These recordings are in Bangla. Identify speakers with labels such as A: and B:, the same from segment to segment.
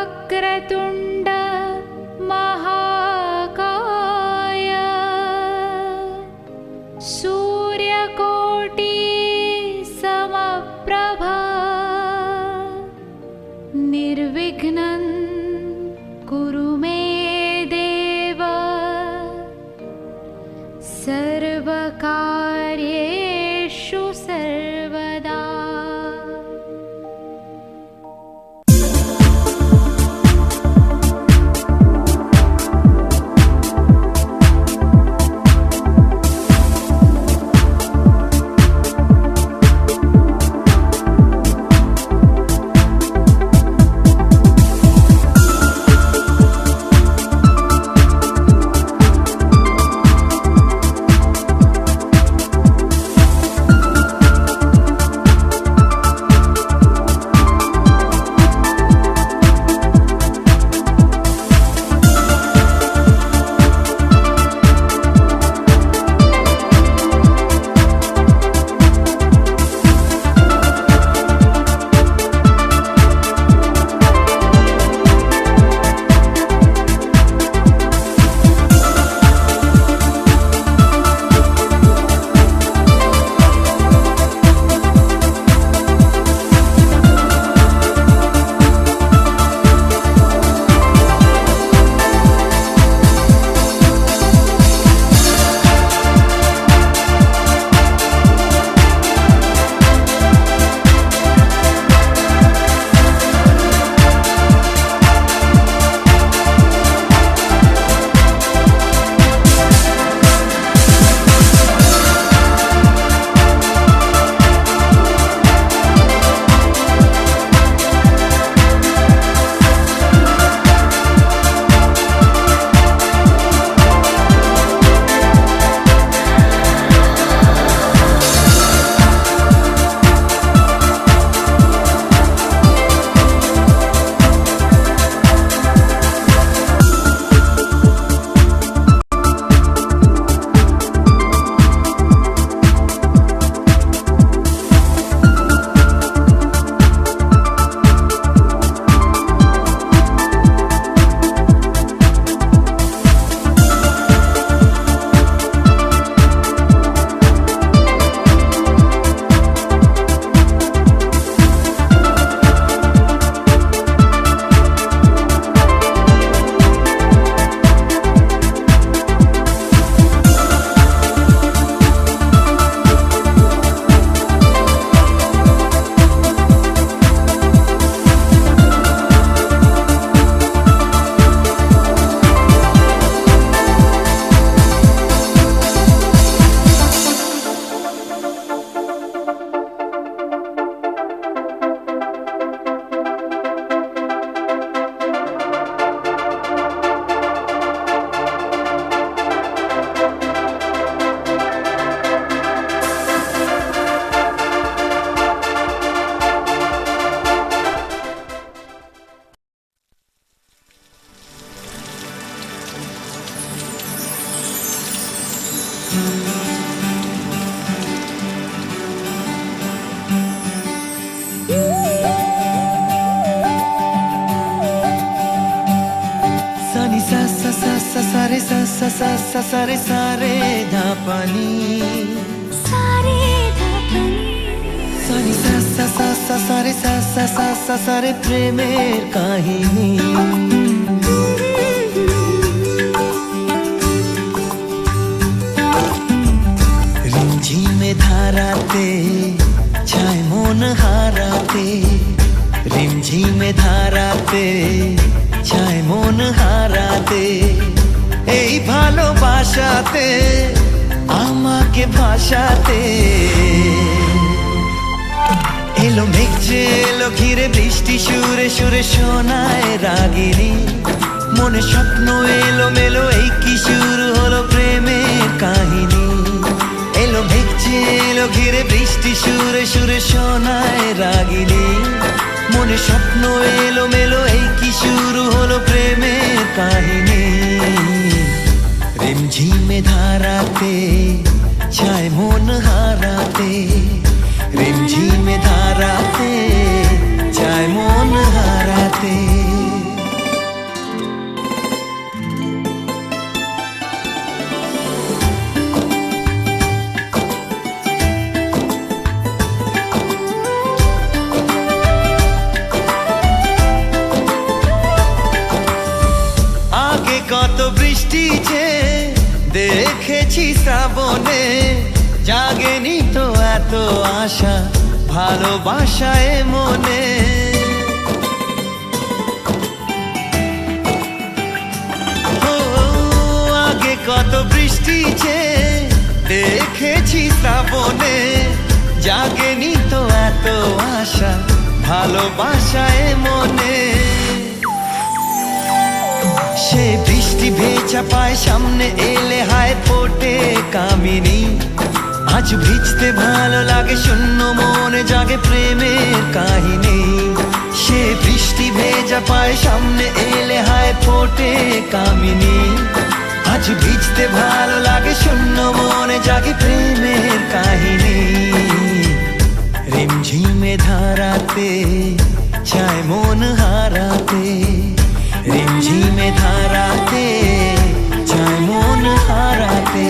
A: वक्रतुण्ड महाकाय सूर्यकोटि समप्रभा निर्विघ्नं कुरु मे देव सर्वकार्येषु सर्वदा।
B: सा रे धा पानी सानी सा रे प्रेमेर काहिनी रिमझिमे धाराते छाय मन हाराते रिमझिमे धाराते छाय मन हाराते এই ভালোবাসাতে আমাকে ভাসাতে এলো মেঘ যে এলো ঘিরে বৃষ্টি সুরে সুরে শোনায় রাগিনী মনে স্বপ্ন এলো মেলো এই কি শুরু হলো প্রেমের কাহিনী এলো মেঘ যে এলো ঘিরে বৃষ্টি সুরে সুরে শোনায় রাগিনী মনে স্বপ্ন এলো মেলো এই কি শুরু হলো প্রেমের কাহিনী रिमझिमे धाराते छाय मन हाराते रिमझिमे धाराते छाय मन हाराते দেখেছি শ্রাবণে, জাগেনি তো এত আশা ভালোবাসায় মনে। ও আগে কত বৃষ্টি যে দেখেছি শ্রাবণে, জাগেনি তো এত আশা ভালোবাসায় মনে। সে বৃষ্টি ভেজা পায় সামনে এলে হায় ফোটে কামিনী। আজ ভিজতে ভালো লাগে শূন্য মনে জাগে প্রেমের কাহিনী। সে বৃষ্টি ভেজা পায় সামনে এলে হায় ফোটে কামিনী। আজ ভিজতে ভালো লাগে শূন্য মনে জাগে প্রেমের কাহিনী। রিমঝিমে ধারাতে চায় মন হারাতে, রিমঝিমে ধারাতে চায় মন হারাতে।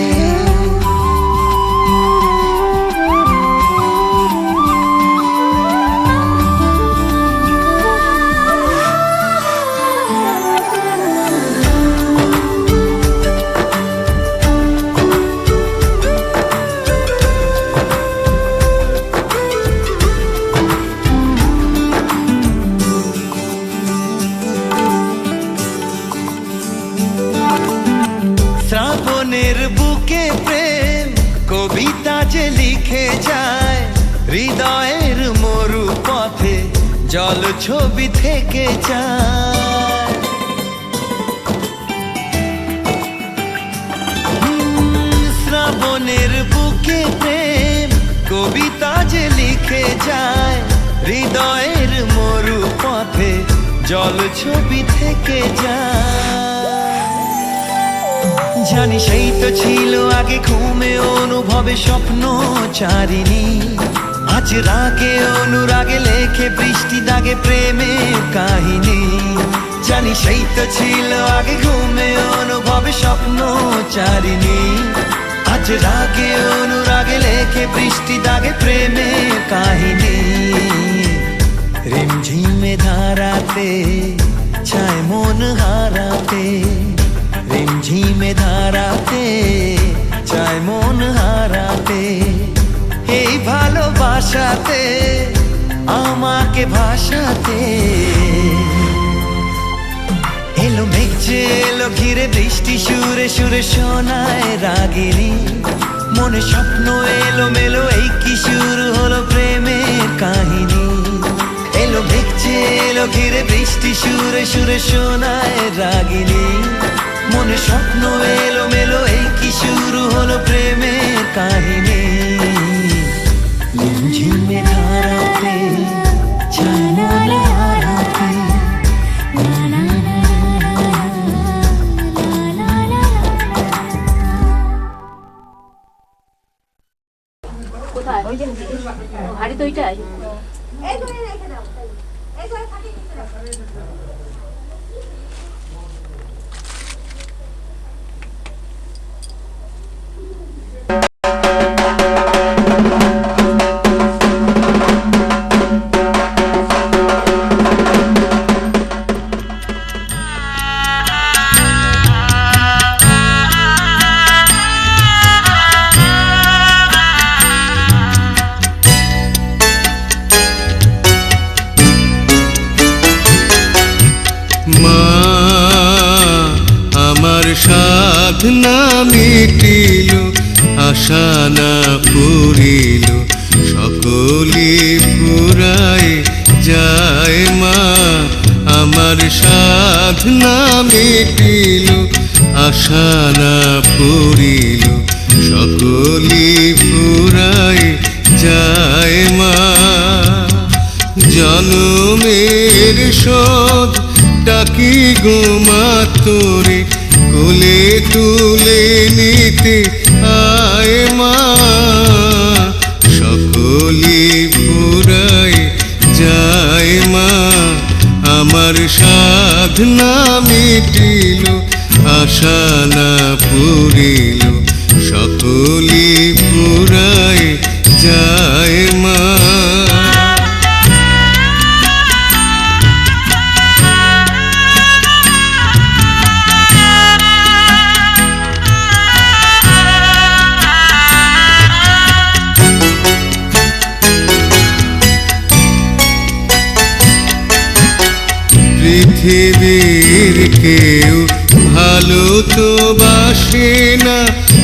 B: শ্রাবণের বুকে প্রেম কবিতা যে লিখে যায়, হৃদয়ের মরু পথে জল ছবি থেকে যায়। শ্রাবণের বুকে প্রেম কবিতা যে লিখে যায়, হৃদয়ের মরু পথে জল ছবি থেকে যায়। জানি সেই তো ছিল আগে ঘুমে অনুভবে স্বপ্ন চারিণী। আজ রাগে অনুরাগে লেখে বৃষ্টি দাগে প্রেমের কাহিনী। জানি সেই তো ছিল আগে ঘুমে অনুভবে স্বপ্ন চারিণী। আজ রাগে অনুরাগে লেখে বৃষ্টি দাগে প্রেমের কাহিনী। রিমঝিমে ধারাতে চায় মন হারাতে, রিমঝিমে ধারাতে চায় মন হারাতে। এই ভালোবাসাতে আমাকে ভাসাতে। এলো মেঘ যে এলো ঘিরে বৃষ্টি সুরে সুরে শোনায় রাগিনী। মনে স্বপ্ন এলো মেলো এই কি শুরু হলো প্রেমের কাহিনী। এলো মেঘ যে এলো ঘিরে বৃষ্টি সুরে সুরে শোনায় রাগিনী। মনে স্বপ্ন এলো মেলো এই কি শুরু হলো প্রেমের কাহিনী। ঝিমে ধারাতে চায় মন হারাতে।
C: কোথায় হাড়ি তো ওইটাই।
D: সাধনা মিটিল আশা না পুরিল সকলে ফুরায় যায় মা। আমার সাধনা মিটিল আশা না পুরিল সকলে ফুরায় যায় মা। জনমের শোধ ডাকি গোমা তোরে কোলে তুলে নিতে আয় মা। সকলে ফুরায় যায় মা। আমার সাধনা মিটিল আশা না পুরিল সকলে ফুরায় যায় মা।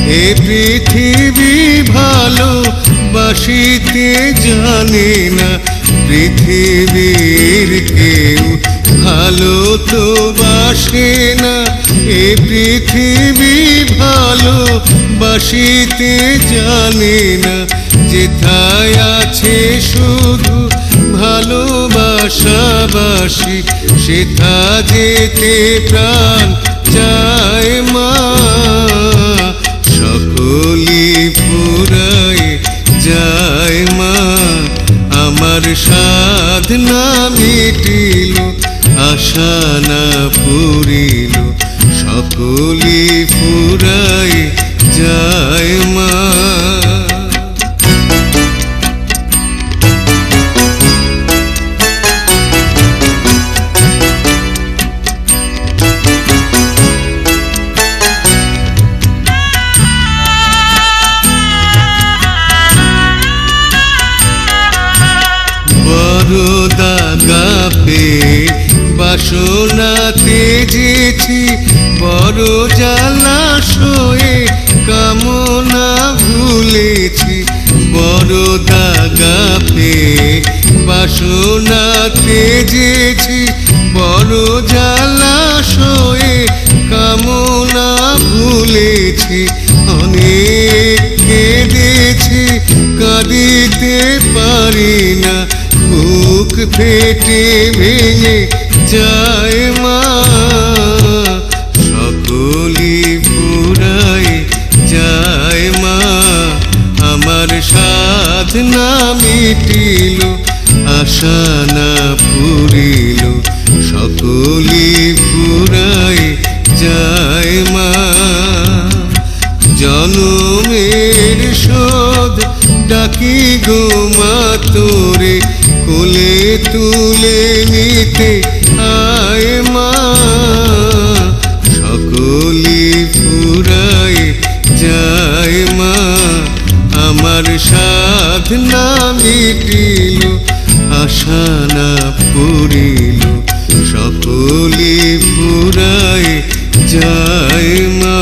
D: এ পৃথিবী ভালো বাসিতে জানে না, পৃথিবীর কেউ ভালো তো বাসে না। এ পৃথিবী ভালো বাসিতে জানে না, যেথায় আছে শুধু ভালোবাসাবাসি, সেথা যেতে প্রাণ চায় মা। সকলি ফুরায় যায় মা, আমার সাধনা মিটিল, আশা না পুরিল। সকলি ফুরায় যায় মা। বড় দাগা পেয়ে বাসনা তেজেছি, বড় জলাশয়ে কামনা ভুলেছি। বড় দাগা পেয়ে বাসনা তেজেছি, বড় জলাশয়ে কামনা ভুলেছি। অনেক কেঁদেছি, কাঁদিতে পারি না, বুক ফেটে ভেঙে যায় মা। সকলি ফুরায় যায় মা, আমার সাধনা মিটিল, আশা না পুরিল। সকলি ফুরায় যায় মা। জনমের শোধ ডাকি গো মা তোরে, কোলে তুলে নিতে আয় মা। সকলি ফুরায় যায় মা, আমার সাধনা মিটিল, আশা না পুরিল। সকলি ফুরায় যায় মা।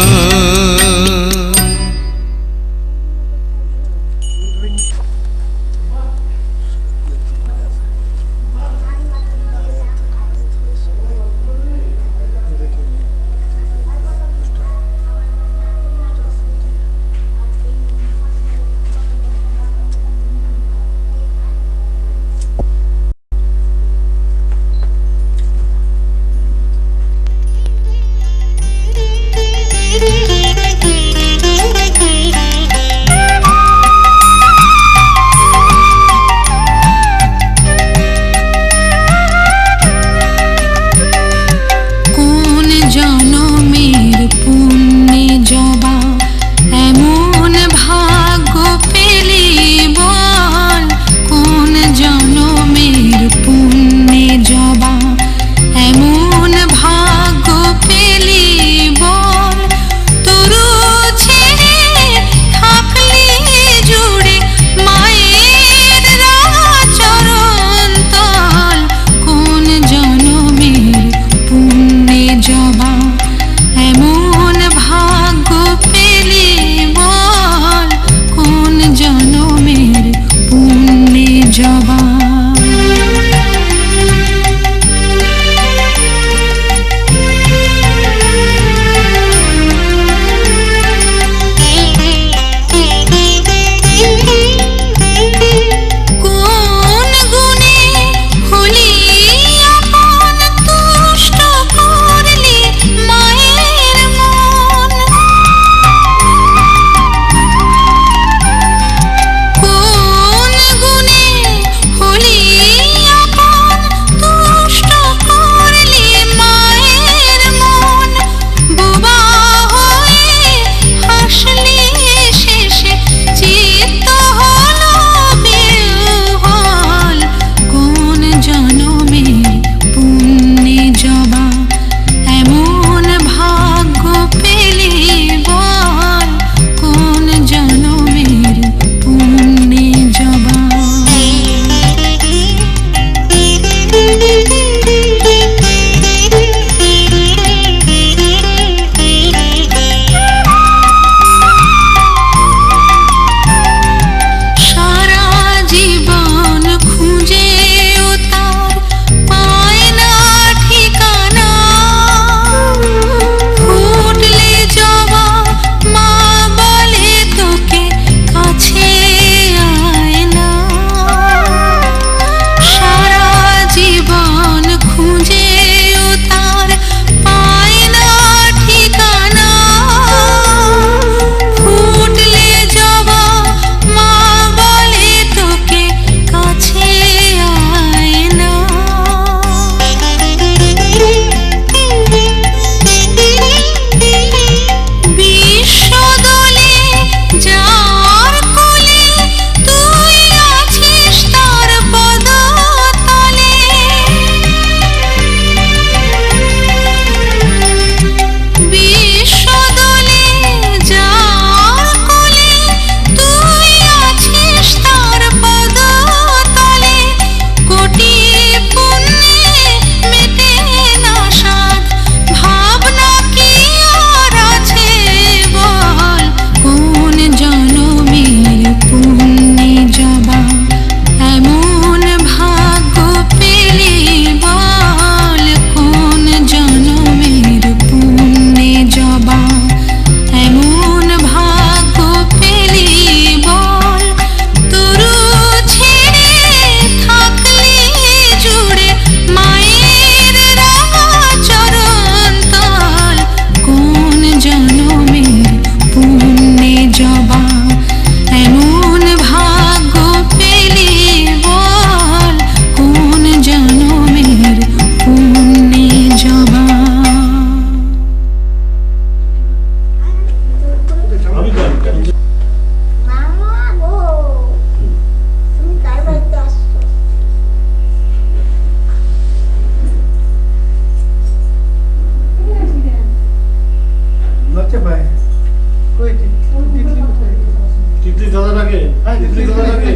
E: থাকে তিতলি কোথায় থাকে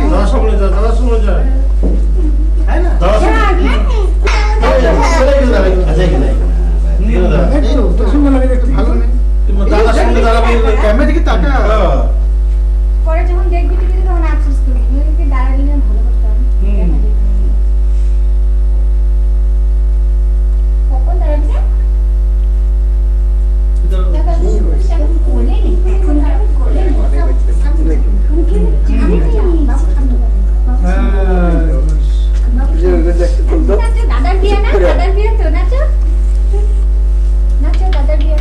E: দাদা সামনে যা দাদা সামনে যা দাদা সামনে আচ্ছা এখানে দাদা সামনে দাঁড়াবে
F: ক্যামেরা দিকে তাকা
C: পরে যখন দেখবি টিভিতে তখন আফসোস করবি ওদেরকে দাঁড়ালি না ভালো করতাম কখন দাঁড়াবি না কোলে নি কোলে নি দাদার বিয়ে না দাদার বিয়ে তো নাচো নাচো দাদার বিয়ে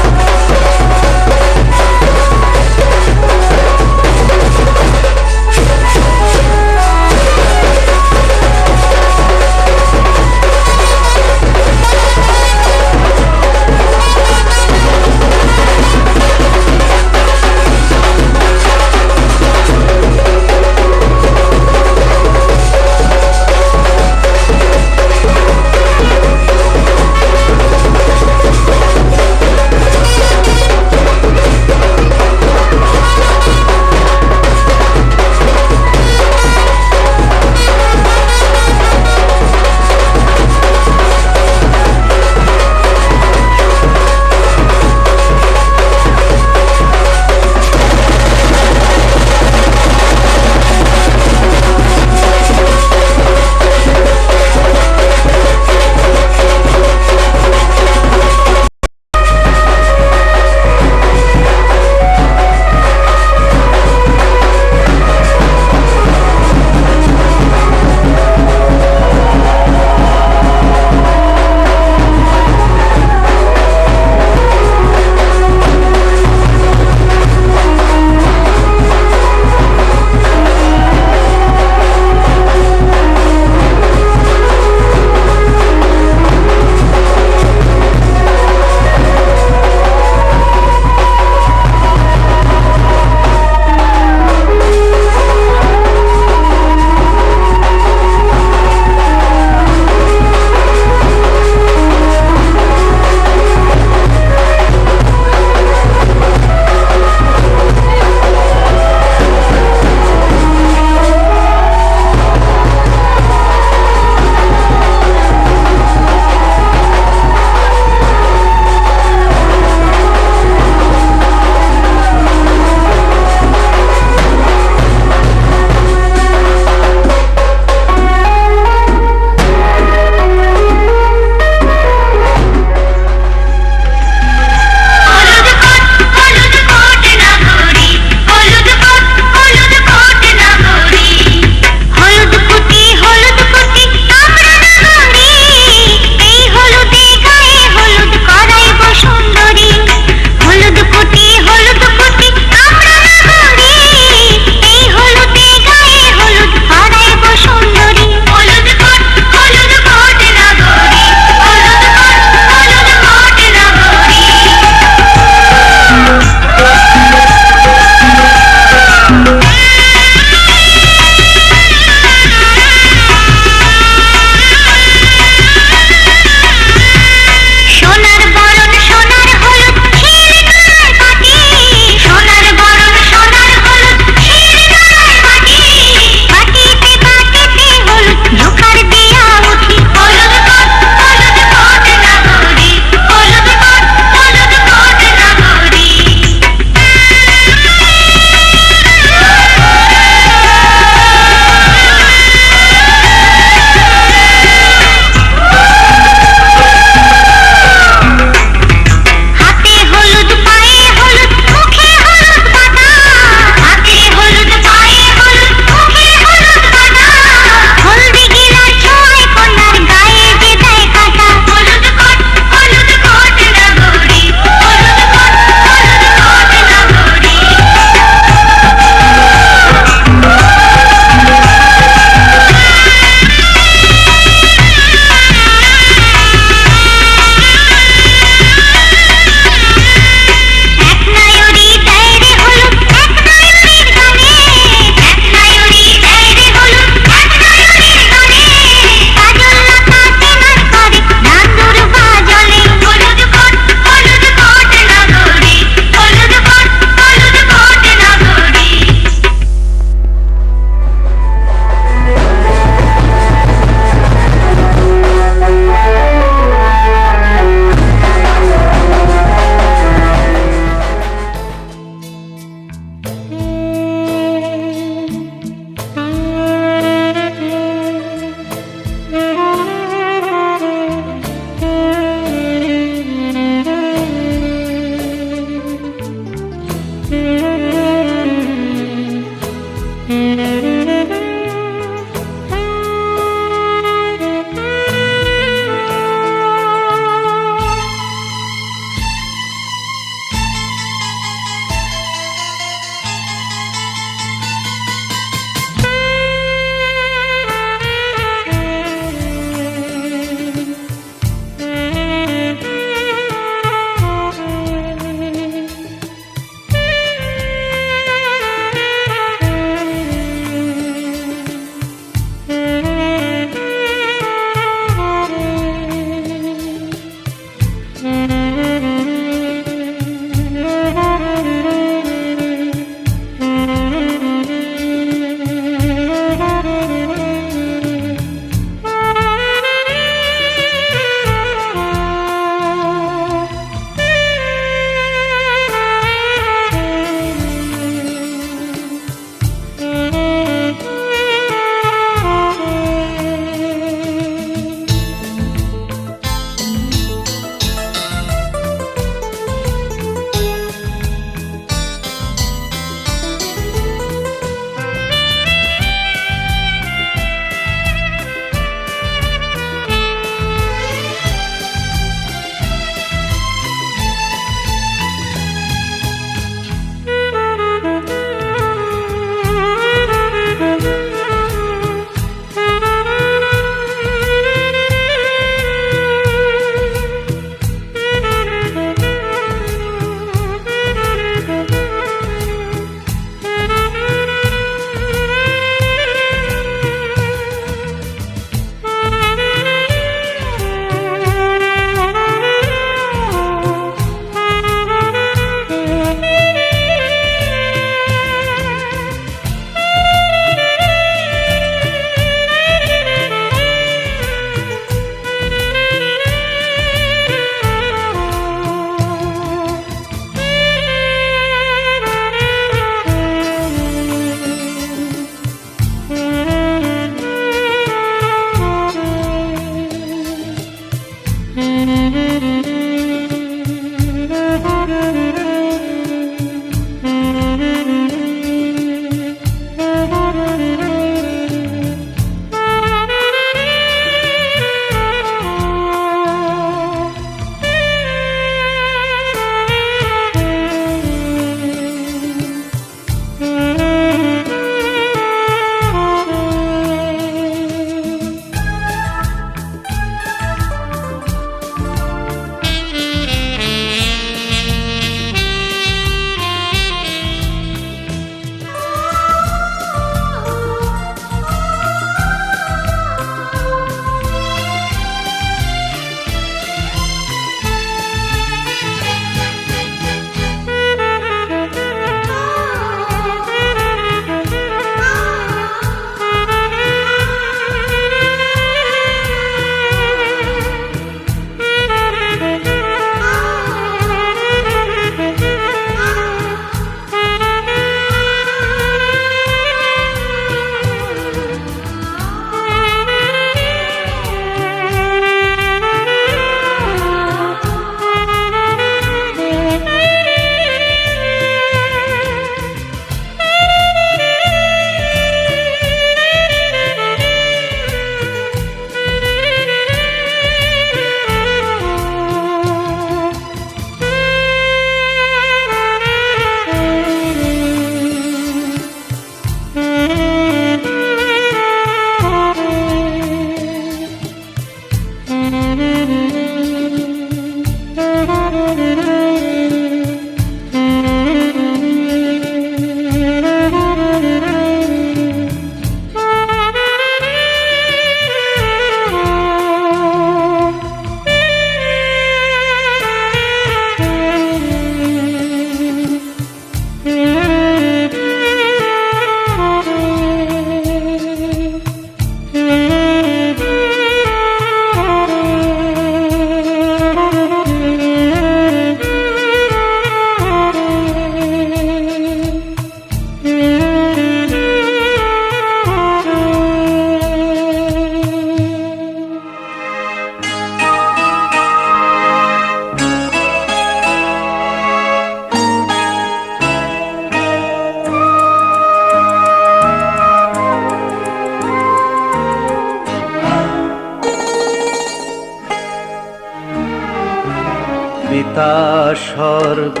B: পিতা স্বর্গ,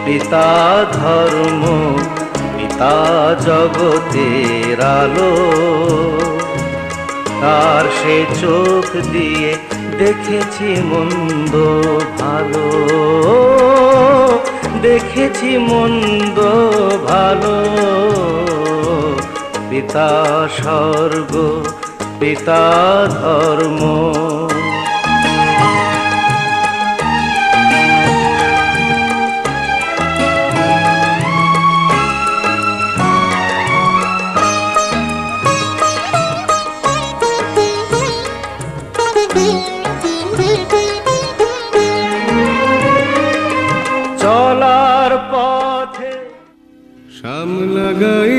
B: পিতা ধর্ম, পিতা জগতের আলো। তার সে চোখ দিয়ে দেখেছি মন্দ ভালো, দেখেছি মন্দ ভালো। পিতা স্বর্গ, পিতা ধর্ম। চলার পথে
D: সামলাগাই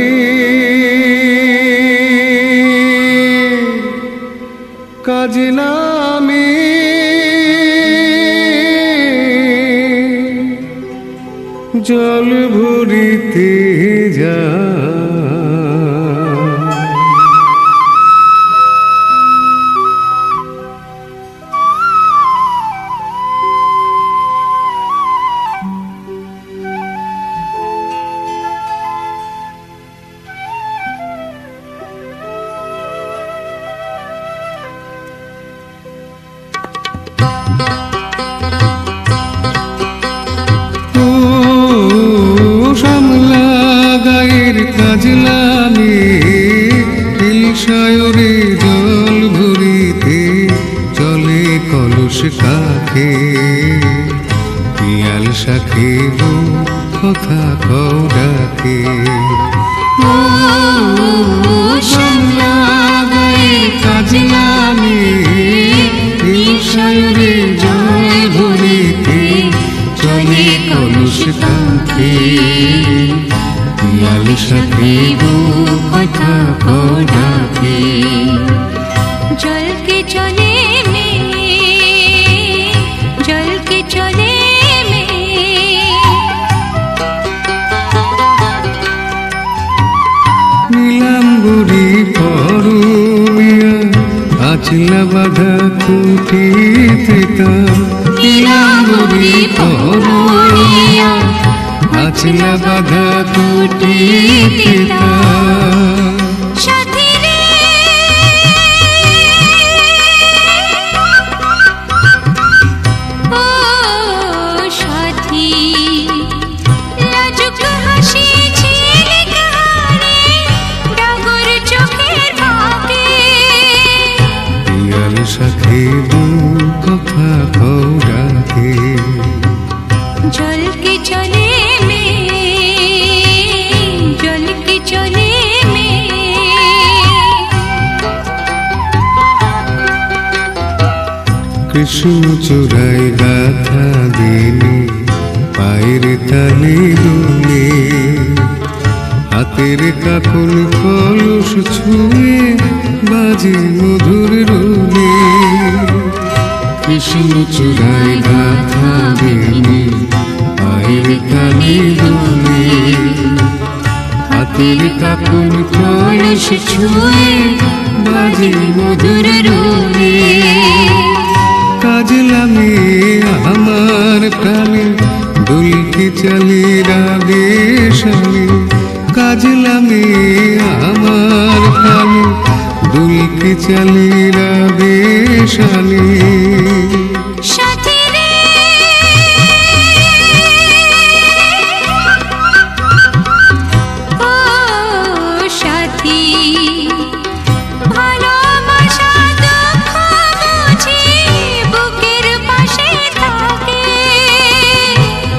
D: কাজে নামে জল ভরিতে যা কাজলামে হিলসায়রে জল ভরিতে চলে কলস কাখে পিয়াল শাখে কথা কও ডাকে। কাজলামে হিলসায়রে জল ভরিতে চলে কলস কাখে পিয়াল শাখে কথা কও ডাকে।
A: জল কে চলে মে, জল কে চলে মে।
D: নীলাম্বরী পরমিয়া আচলা বাঁধা কুটি ত্রিতা। নীলাম্বরী পরমিয়া আচলা বাঁধা কুটি ত্রিতা।
A: সাথী রে ও সাথী, লাজুক হাসি ঝিলিক হারে ডাগর চোখের ফাঁকে।
D: পিয়াল শাখে কথা কও ডাকে।
A: জল কে চলে মে, জল কে চলে মে।
D: কৃষ্ণ চূড়ায় গাথা দিনে পায়ের তালে দুলে হাতের কাকন কলস ছুঁয়ে বাজে মধুর রুলে। কৃষ্ণ চূড়ায় গাথা দিনে পায়ের তালে দুলে হাতের কাকন কলস ছুঁয়ে বাজে মধুর রুলে। কাজলামে আমার প্রাণে দোলকে চলে রাগে শালে। কাজলামে আমার প্রাণে দোলকে চলে রাগে শালে।
A: সাথী রে ও সাথী, ভালোবাসা দুঃখ বুঝি বুকের পাশে থাকে।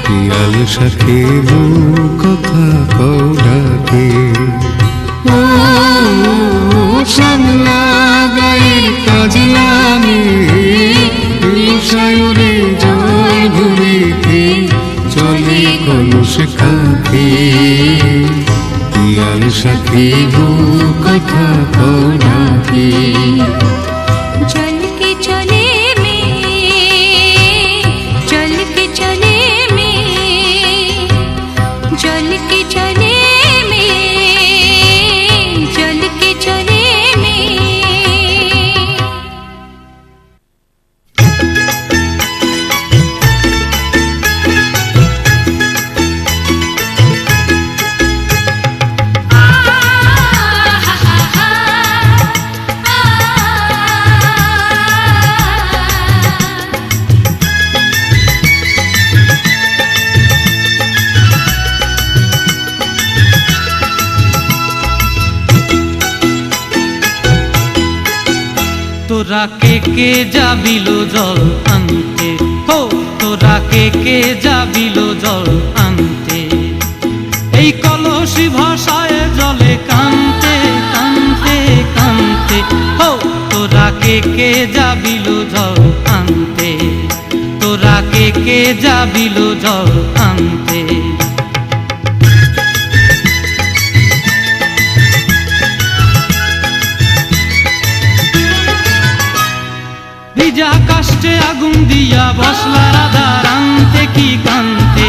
D: পিয়াল শাখে কথা কও ডাকে। সামলা গায়ে কাজলামে হিলসায়রে জল ভরিতে চলে কলস কাখে পিয়াল শাখে কথা কও ডাকে।
A: জল কে চলে মে, জল কে চলে মে, জল কে চলে মে, জল কে চলে মে।
F: তোরা কে যাবিল জল আনতে, হো তোরা কে যাবিল জল আনতে, এই কলসি ভাষায় জলে কানতে কানতে কানতে, হো তোরা কে যাবিল জল আনতে, তোরা কে যাবিল জল আনতে। ভিজা কাষ্টে আগুন দিয়া বসলা রাধা রানতে কি কানতে,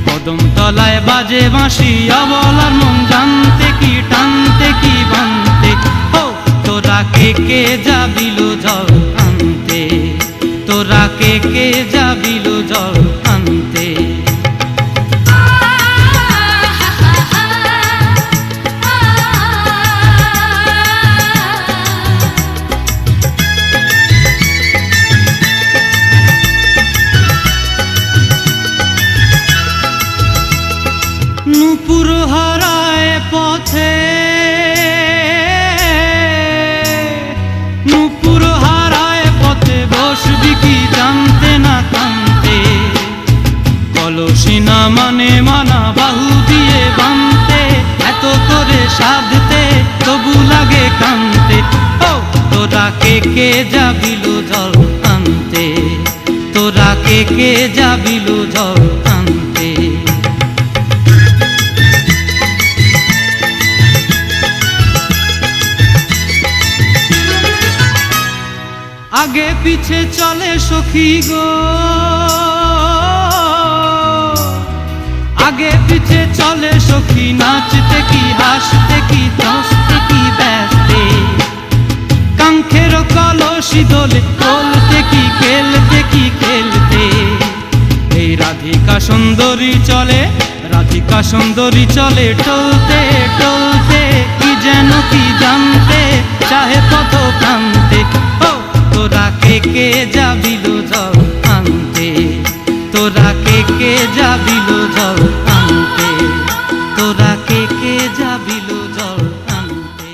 F: কদম তলায় বাজে বাঁশি অবলার মন জানতে কি টানতে কি বানতে, ও তোরা কে যাবিল জল আনতে, তোরা কে যাবিল জল আনতে। নূপুর হারায় পথে, নূপুর হারায় পথে বসবি কি জানতে না কানতে, কলসি না মানে মানা বাহু দিয়ে বানতে, এত করে সাধতে তবু লাগে কানতে, ও তোরা কে যাবিল জল আনতে, তোরা কে যাবিল জল আনতে। আগে পিছে চলে সখী গো, আগে পিছে চলে সখী, নাচতে কি হাসতে কি হাসতে কি ব্যস্তে, কাঙ্ক্ষের কলসি দোলে তোলতে কি খেলতে কি খেলতে, এই রাধিকা সুন্দরী চলে, রাধিকা সুন্দরী চলে টলতে টলতে, কি যেন কি জানতে চাহে কত প্রান্তে, ও তোরা কে যাবিল জল আনতে, তোরা কে যাবিল জল আনতে, তোরা কে যাবিল জল আনতে।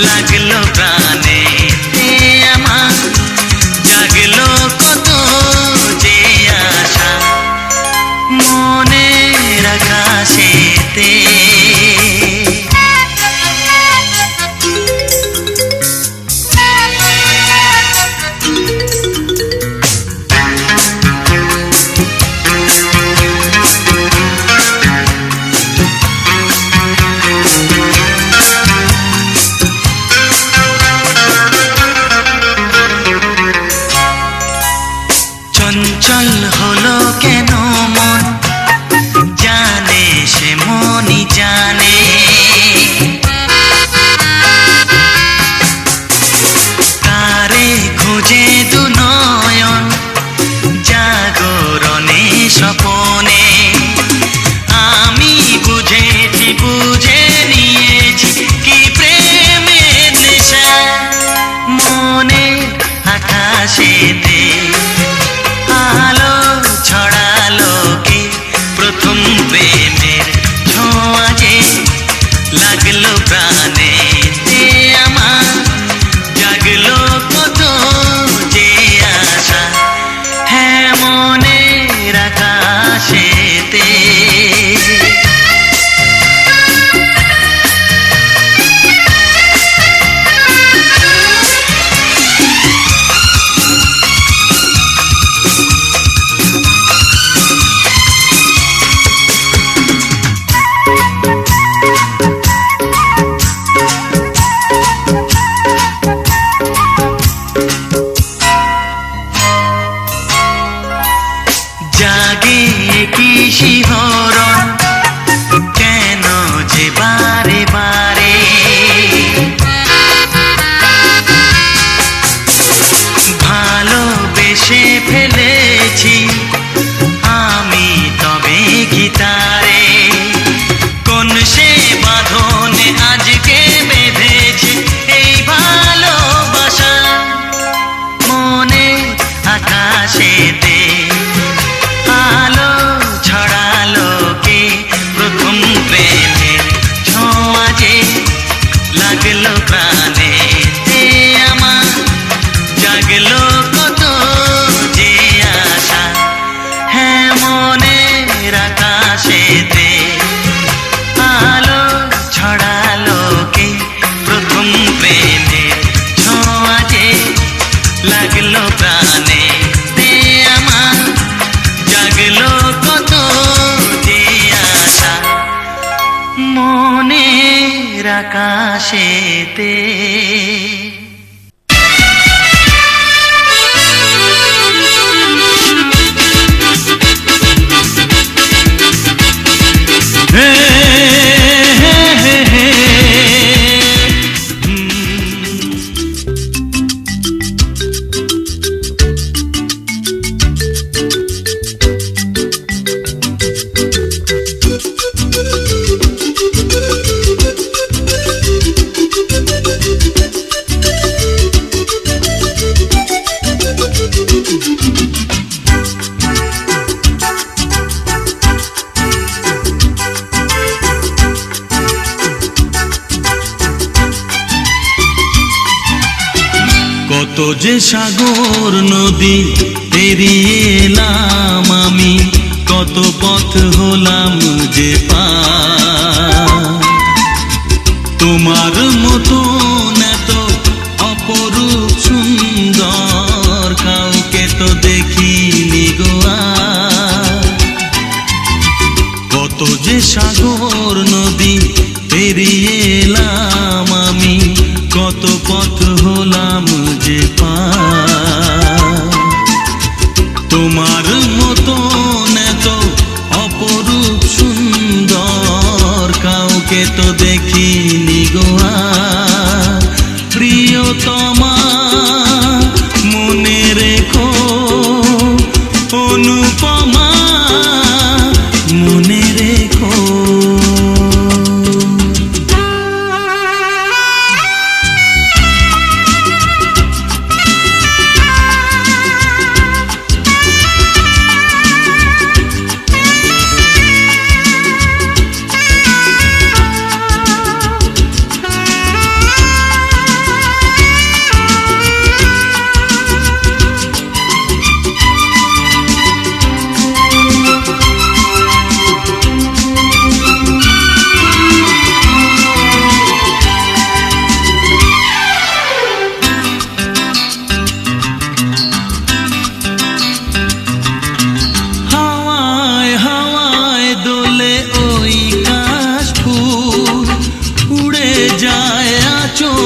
B: লাগলো প্রাণে আমার, জাগলো কত যে আশা মনের আকাশেতে। চঞ্চল হলো কেন মন, জানে সে মনই জানে। কারে খুঁজে দু নয়ন জাগরণে স্বপনে, আমি বুঝেছি বুঝে নিয়েছি কি প্রেমের নেশা মনে আকাশেতে। আলো ছড়ালো কে প্রথম প্রেমের ছোঁয়া যে, লাগলো প্রাণে আমার, জাগলো কত যে আশা হ্যাঁ মনের আকাশেতে। জাগে কি শিহরণ কেন যে বারে বারে, ভালোবেসে ফেলেছি আমি তবে কি তারে, কোন সে বাঁধনে আজকে বেঁধেছে এই ভালোবাসা মনে আকাশেতে। আলো ছড়ালো কে প্রথম প্রেমের ছোঁয়া যে, লাগলো প্রাণে আমার, জাগলো কত যে আশা হ্যাঁ মনের আকাশেতে। আলো ছড়ালো কে প্রথম প্রেমের ছোঁয়া যে, লাগলো প্রাণে আমার, জাগলো কত যে আশা মনের আকাশেতে। কত যে সাগর নদী পেরিয়ে এলাম আমি, কত পথ হলাম যে পার। তোমার মতন এত অপরূপ সুন্দর কাউকে তো দেখিনি গো আর। কত যে সাগর নদী পেরিয়ে এলাম আমি, কত পথ হলাম যে পার। তোমার মতন এত অপরূপ সুন্দর কাউকে তো দেখিনি গো আর। প্রিয়তমা মনে রেখো, অনুপমা মনে রেখো।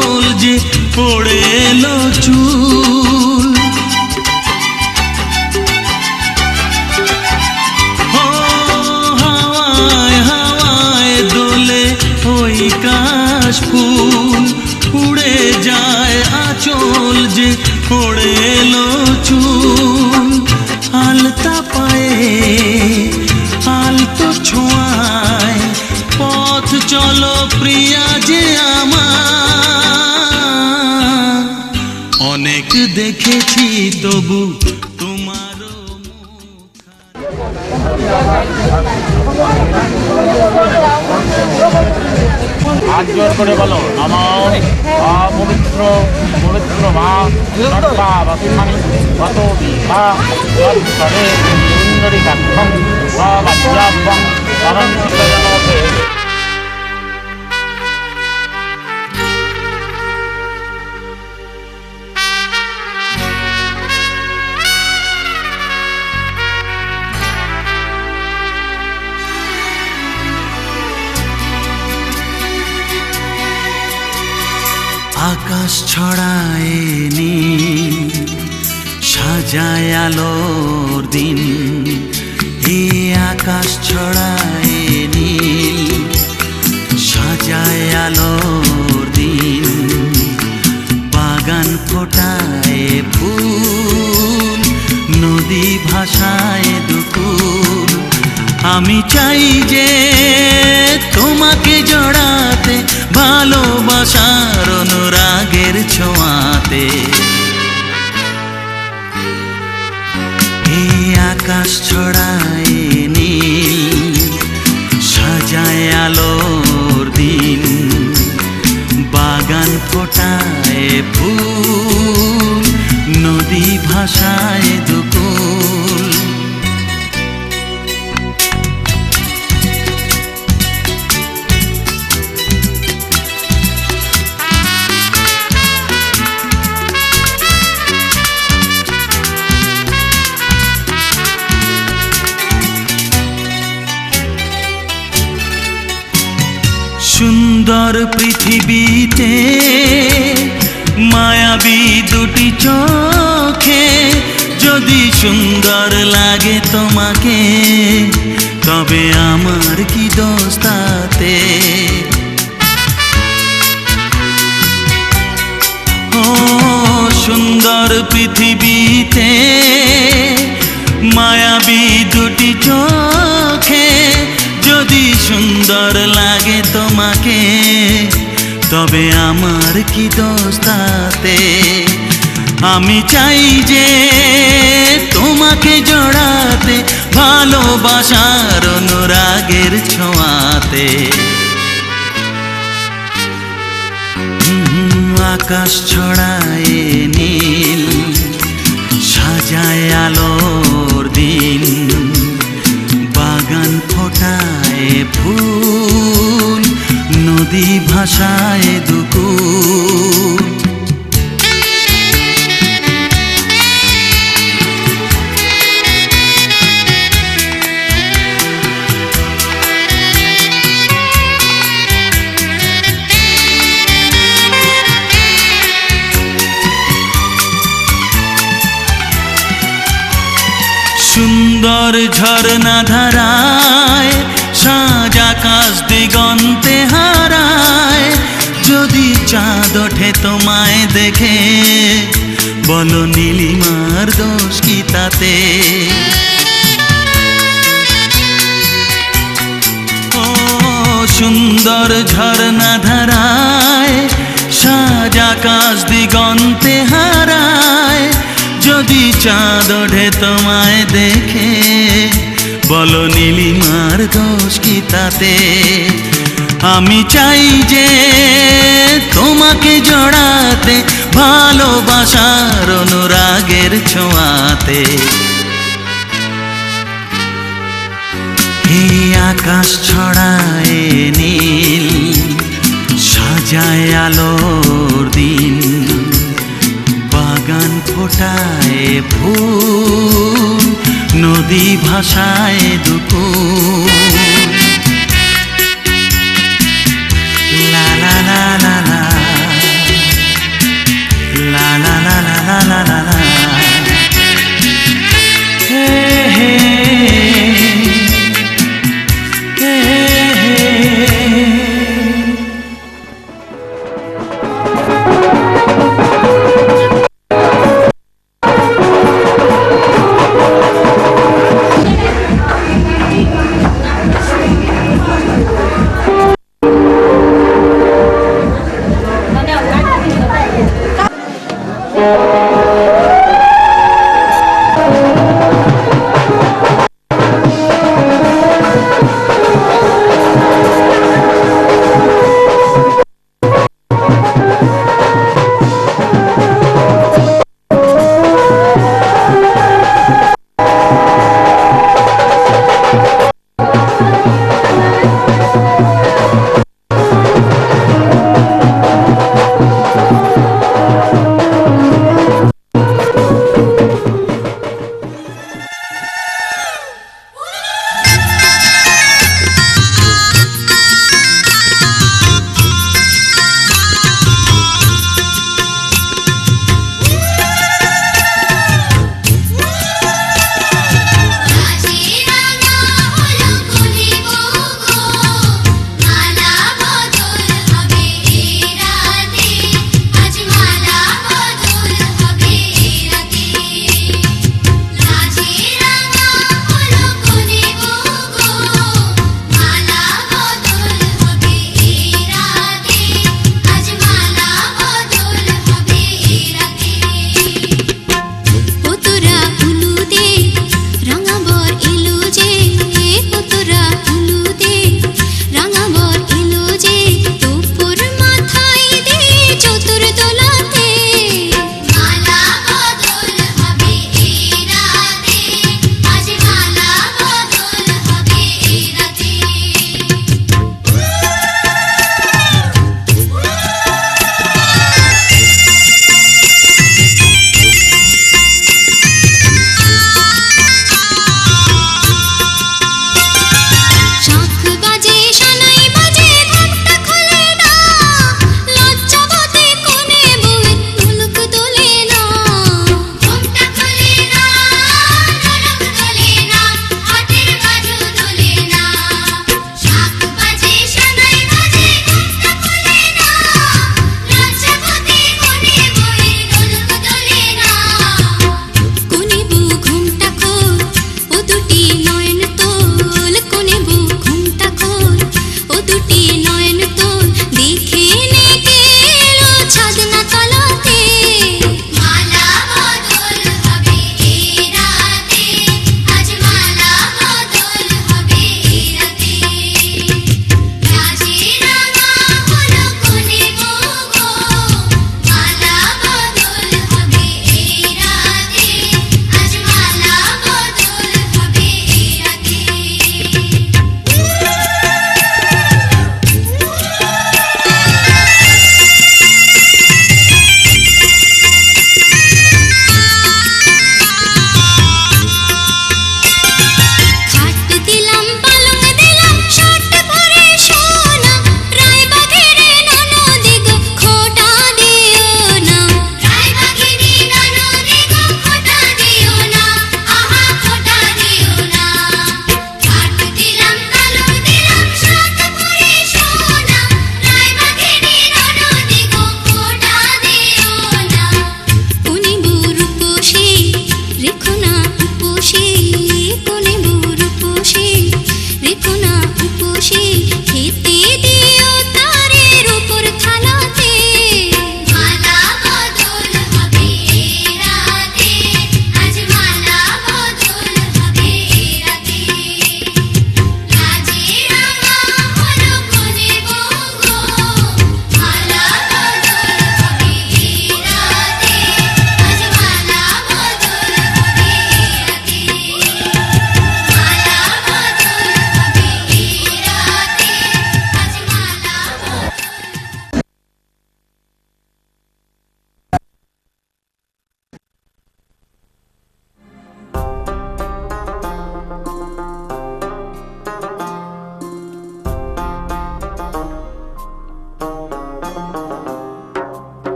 B: আঁচল যে পড়ে এলো চুল। ও হাওয়ায় হাওয়ায় দোলে ওই কাশফুল, উড়ে যায় আঁচল যে পড়ে এলো চুল। আলতা পায়ে আলতো ছোঁয়ায় পথ চলো প্রিয়া যে আমার। অনেক দেখেছি তবু তোমারও
G: হাত জোর করে বলো নমো পবিত্র পবিত্র মা সর্বা বস্মানি বতো বিভা করে সুন্দরী কাক্ষম বাচ্যাবং অনন্তজনতে।
B: আকাশ ছড়ায় নীল, সাজায় আলোর দিন। এ আকাশ ছড়ায় নীল, সাজায় আলোর দিন। বাগান ফোটায় ফুল, নদী ভাষায় দুকুল। আমি চাই যে তোমাকে জড়াতে, ভালোবাসার অনুরাগের ছোঁয়াতে। এই আকাশ ছড়ায় নীল, সাজায় আলোর দিন। বাগান ফোটায় ফুল, নদী ভাষায় দুকুল। সুন্দর পৃথিবীতে মায়াবী দুটি চোখে, যদি সুন্দর লাগে তোমাকে তবে আমার কি দোষ তাতে। ও সুন্দর পৃথিবীতে মায়াবী দুটি চোখে, যদি সুন্দর লাগে তোমাকে তবে আমার কি দোষ তাতে। আমি চাই যে তোমাকে জড়াতে, ভালোবাসার অনুরাগের ছোঁয়াতে। আকাশ ছড়ায় নীল, সাজায় আলোর দিন। বাগান ফোটায় ফুল, নদী ভাষায় দুকুল। সুন্দর ঝরনা ধারায় সাজ আকাশ দিগন্তে হারায়। যদি চাঁদ ওঠে তোমায় দেখে, বলো নীলিমার দোষ কি তাতে। ও সুন্দর ঝরনা ধারায় সাজ আকাশ দিগন্তে হারায়। যদি চাঁদ ওঠে তোমায় দেখে, বলো নীলিমার দোষ কি তাতে। আমি চাই যে তোমাকে জড়াতে, ভালোবাসার অনুরাগের ছোঁয়াতে। এই আকাশ ছড়ায় নীল, সাজায় আলোর দিন। বাগান ফোটায় ফুল, নদী ভাষায় দুকুল। লা লা লা লা লা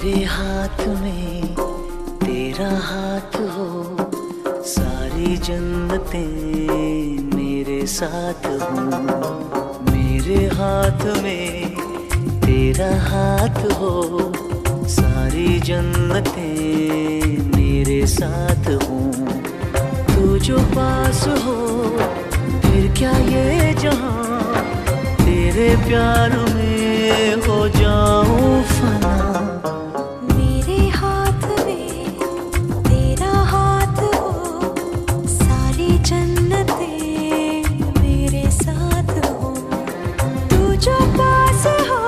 B: मेरे हाथ में तेरा हाथ हो, सारी जन्नतें मेरे साथ हो। मेरे हाथ में तेरा हाथ हो, सारी जन्नतें मेरे साथ हो। तू जो पास हो फिर क्या ये जहां, तेरे प्यार में हो जाऊं फना।
A: मेरे हाथ में तेरा हाथ हो, सारी जन्नतें मेरे साथ हो। तू जो पास हो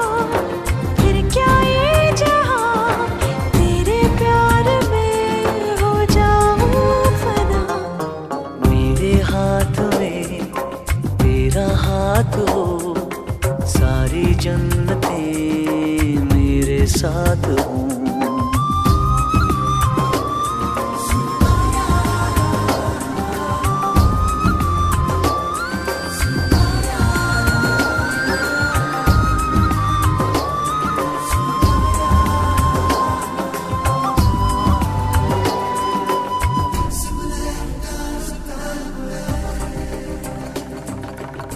A: फिर क्या ये जहां, तेरे प्यार में हो जाऊं फना।
B: मेरे हाथ में तेरा हाथ हो, सारी जन्नतें मेरे साथ हो।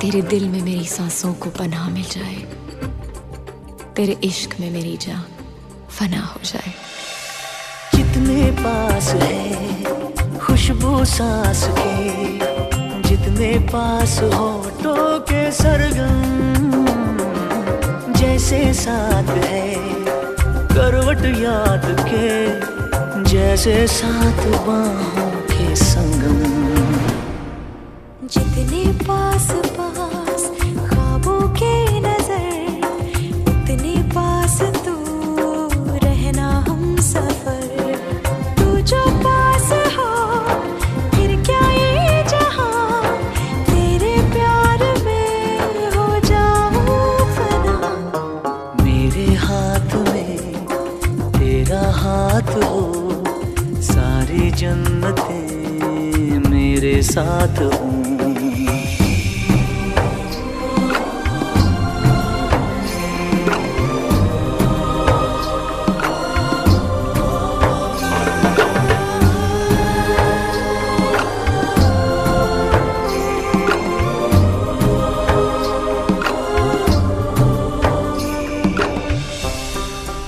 H: तेरे दिल में मेरी सांसों को पनाह मिल जाए, तेरे इश्क में मेरी जान फना हो जाए।
B: जितने पास है खुशबू सांस के, जितने पास होठों के सरगम, जैसे साथ है करवट याद के, जैसे साथ बाहों के संगम।
A: जितने पास पास ख्वाबों के नजर, उतने पास तू रहना हम सफर। तू जो पास हो फिर क्या ये जहां, तेरे प्यार में हो जाऊं फना।
B: मेरे हाथ में तेरा हाथ हो, सारी जन्नतें मेरे साथ हो।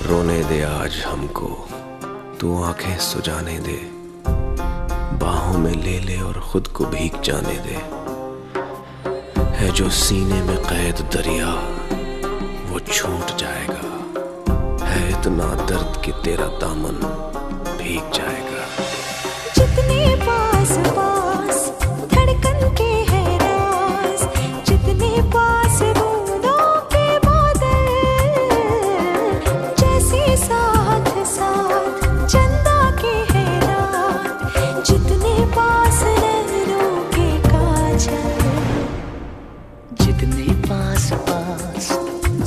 I: रोने दे आज हमको, तू आंखें सुजाने दे, बाहों में ले ले और खुद को भीग जाने दे। है जो सीने में कैद दरिया वो छूट जाएगा, है इतना दर्द कि तेरा दामन भीग जाएगा।
A: जितने पास पास धड़कन के है राज, जितने पास बूंदों के बादल, जैसे साथ साथ चंदा के है रात, जितने पास नैनों के काजल।
B: जितने पास पास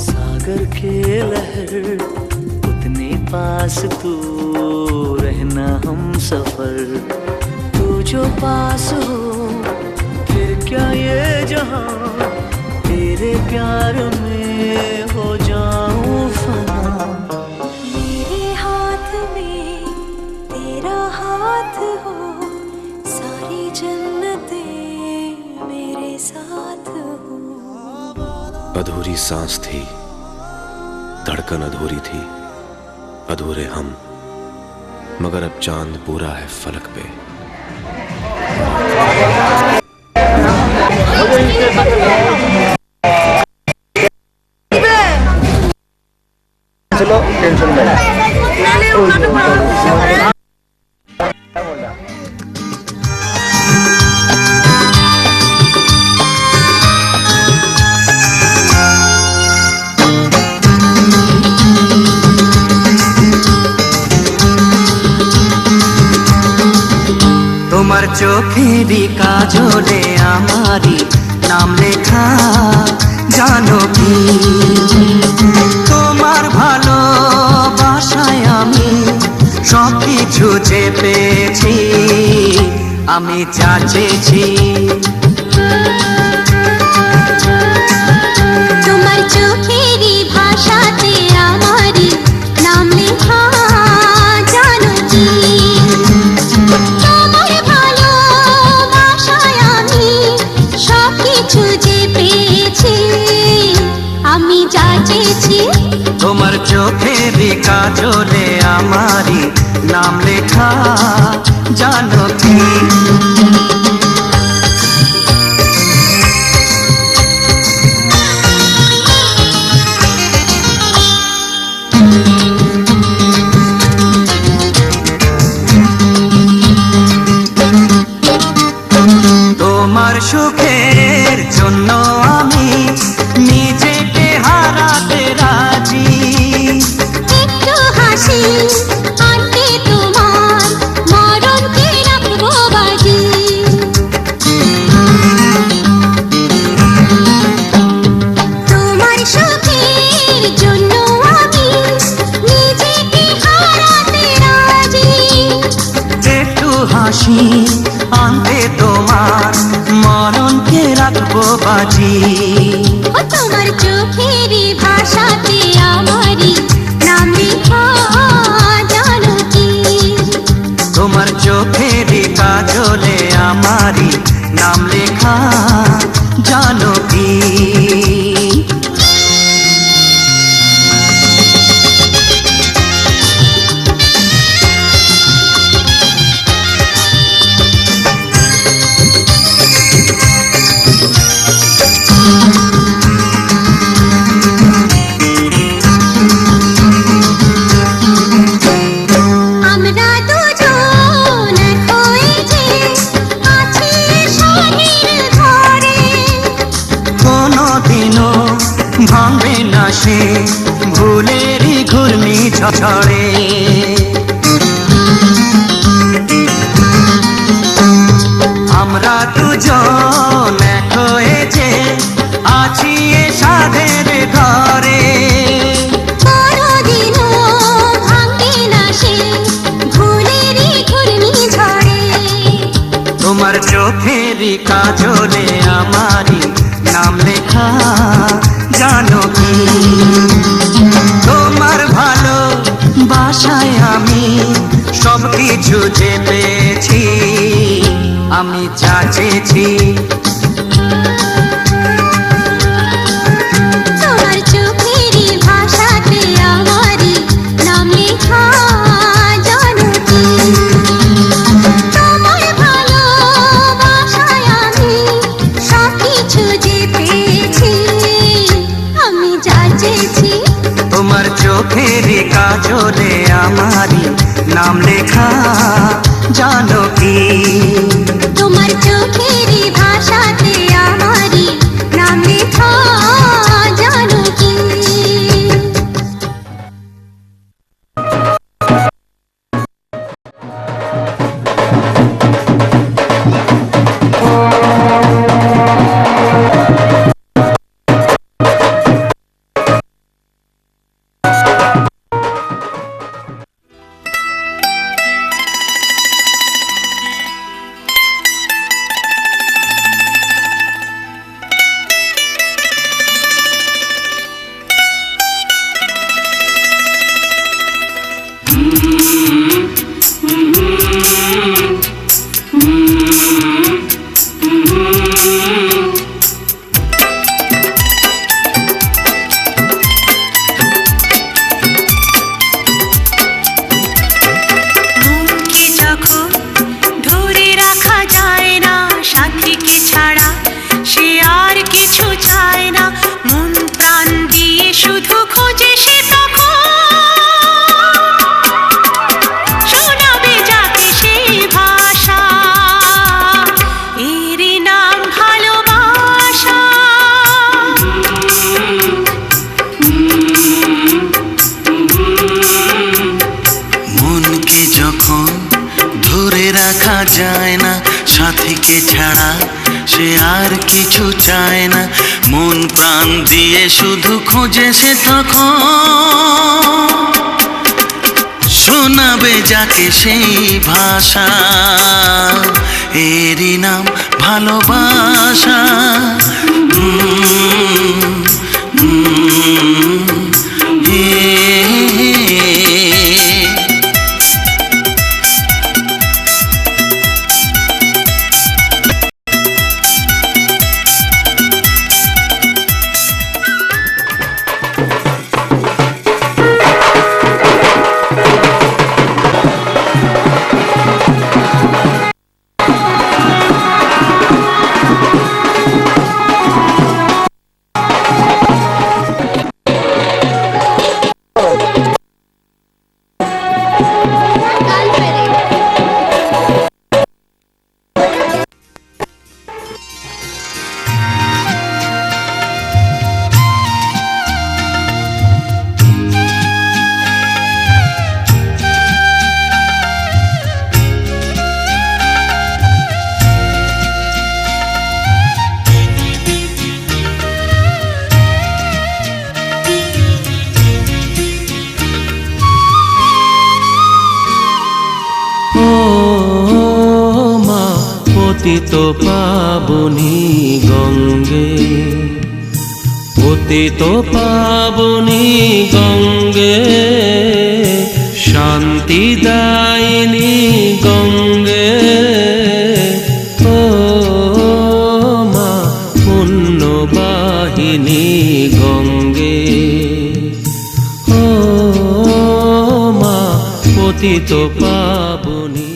B: सागर के लहर, उतने पास तू रहना हम सफर। तू जो पास हो फिर क्या ये जहां, तेरे प्यार में हो जाऊं फना।
A: मेरे हाथ में तेरा हाथ हो, सारी जन्नतें मेरे साथ हो।
I: अधूरी सांस थी, धड़कन अधूरी थी, अधूरे हम, मगर अब चांद पूरा है फलक पे।
E: चलो टेंशन में
B: তোমার চোখেরই কাজলে আমারি নাম লেখা, জানো কি তোমার ভালোবাসায় আমি সব কিছু যে পেয়েছি, আমি যা চেয়েছি।
A: তোমার চোখেরই ভাষাতে আমারই নাম লেখা,
B: চোখের কাজলে আমারি নাম লেখা জানো কি তোমার সুখের জন্য আমি নিজেকে হারাতে রাজি
A: একটু হাসি আনতে তোমার মরণকে রাখবো বাজি তোমার সুখের জন্য আমি নিজেকে হারাতে রাজি
B: একটু হাসি আনতে তোমার মরণকে রাখবো বাজি
A: ও তোমার চোখের ভাষাতে আমারই নাম লেখা জানো কি
B: তোমার চোখের কাজলে আমারি নাম লেখা জানো কি
A: আমরা দুজন এক হয়েছে আছি স্বর্ণের ঘরে
B: কোনোদিনও ভাঙবে না সে ভুলেরই ঘূর্ণি ঝড়ে আমরা দুজন এক হয়েছে আছি এ সাধের ঘরে
A: কোনোদিনও ভাঙবে না সে ভুলেরই ঘূর্ণি ঝড়ে
B: তোমার চোখের কাজলে আমারি নাম লেখা জানো কি তোমার ভালো বাসায় আমি সব কিছু যে পেয়েছি আমি যা চেয়েছি
A: তোমার চোখের ভাষাতে আমারই নাম লেখা জানো কি তোমার ভালোবাসায় আমি সব কিছু যে পেয়েছি আমি যা চেয়েছি
B: তোমার চোখের কাজলে আমারি নাম লেখা জানো কি
A: তোমার চোখের ভাষাতে আমারই নাম লেখা জানো কি
J: মনকে যখন ধরে রাখা যায় না সাথীকে ছাড়া সে আর কিছু চায় না মন প্রাণ দিয়ে শুধু খোঁজে সে তখন শোনাবে যাকে সেই ভাষা এরই নাম ভালোবাসা
B: মনকে যখন ধরে রাখা যায় না সাথীকে ছাড়া সে আর কিছু চায় না মন প্রাণ দিয়ে শুধু খোঁজে সে তখন শোনাবে যাকে সেই ভাষা এরই নাম ভালোবাসা
I: পতিত পাবনী গঙ্গে, পতিত পাবনী গঙ্গে, শান্তিদায়িনী গঙ্গে, ও মা পুণ্যবাহিনী গঙ্গে, ও মা পতিত পাবনী।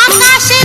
J: আকাশে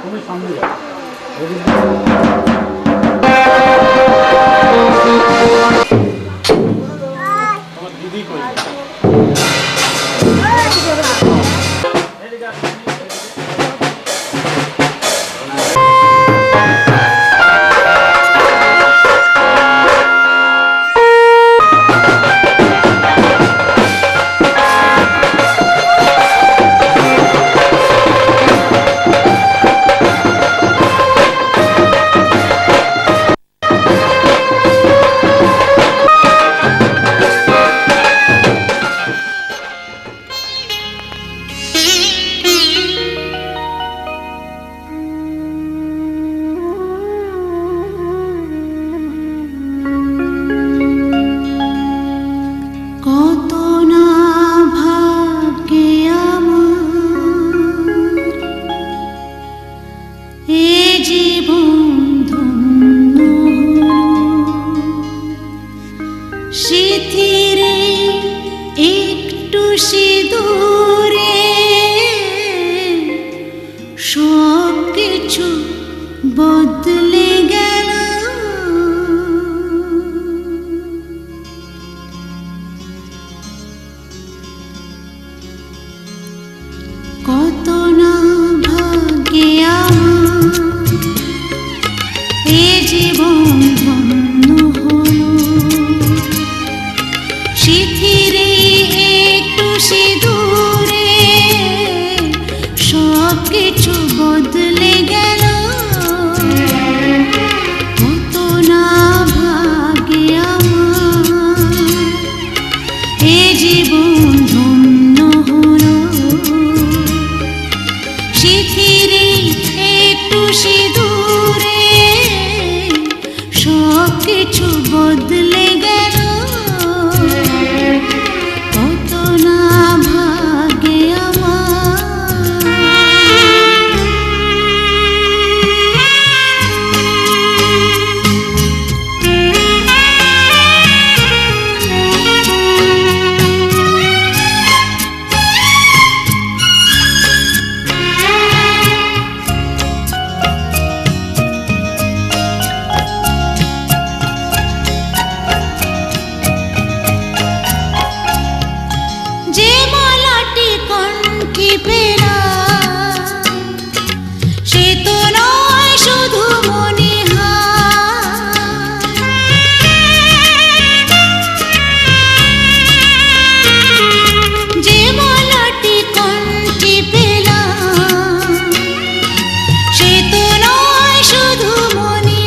E: তুমি সামনে যাও। তোমার দিদি কই?
J: কত না ভাগ্যে আমার এ জীবন ধন্য স্মৃতিরে একটু সিঁদুরে সব কিছু বদলে গেল। কত না ভাগ্যে আমার এ জীবন ধন্য হলো স্মৃতিরে একটু সিঁদুরে সব কিছু বদলে গেল। কত না ভাগ্যে আমার এ জীবন ধন্য হলো স্মৃতিরে একটু সিঁদুরে সব কিছু বদলে গেল। কত না ভাগ্যে যে মালাটি কণ্ঠে পেলা সে তো নয় শুধু মনে যে মালাটি কণ্ঠে পেলা সে তো নয় শুধু মনে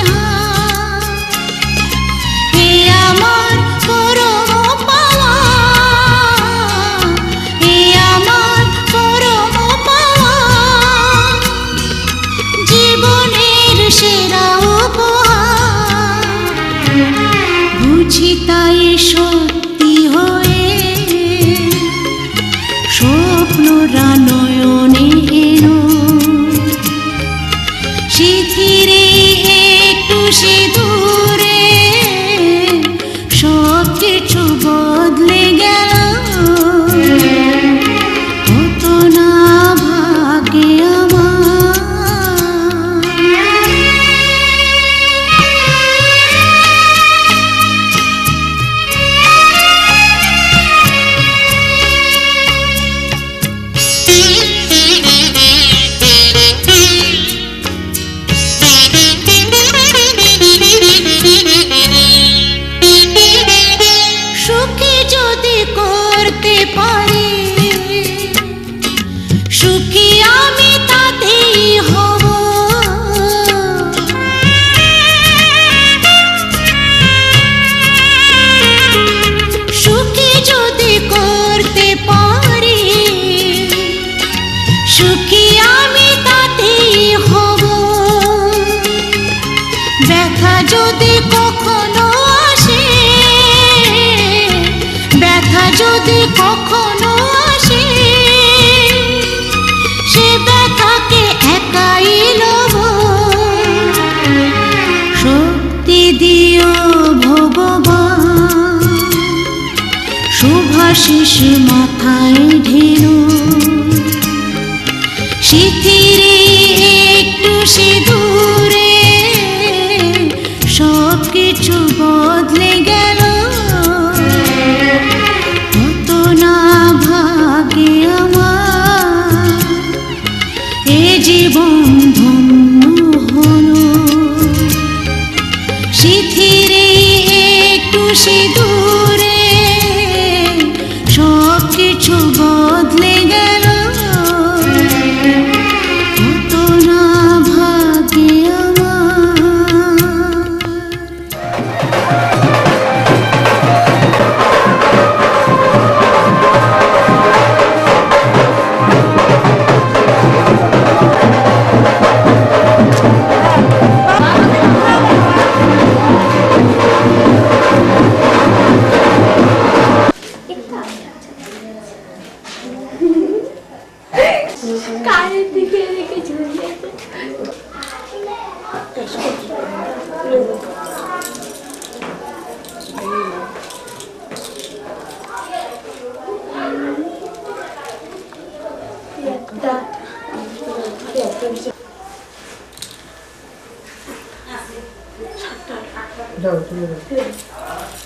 J: এ আমার পরম পাওয়া এ আমার পরম পাওয়া জীবনের সেরা উপহার বুঝি তাই সত্যি হয়ে স্বপ্নরা নয়নে এলো স্মৃতিরে একটু সিঁদুরে সব কিছু বদলে গেল। কত না ভাগ্যে আমার সুখী যদি করতে পারি সুখী আমি তাতেই হব। সুখী যদি করতে পারি সুখী আমি তাতেই হব। ব্যথা যদি কখনো আসে ব্যথা যদি কখনো আসে সে ব্যথাকে একাই লব। শক্তি দিও ভগবান শুভাশিস মাথায় ঢেলো স্মৃতিরে একটু এ জীবন ধন্য হলো শিথিরে একটু সিঁদুরে সব কিছু বদলে গেল কত না ভাগ্যে আমার
C: কানের দিকে রেখে ঝুলিয়েছে
E: যাও চলে যাও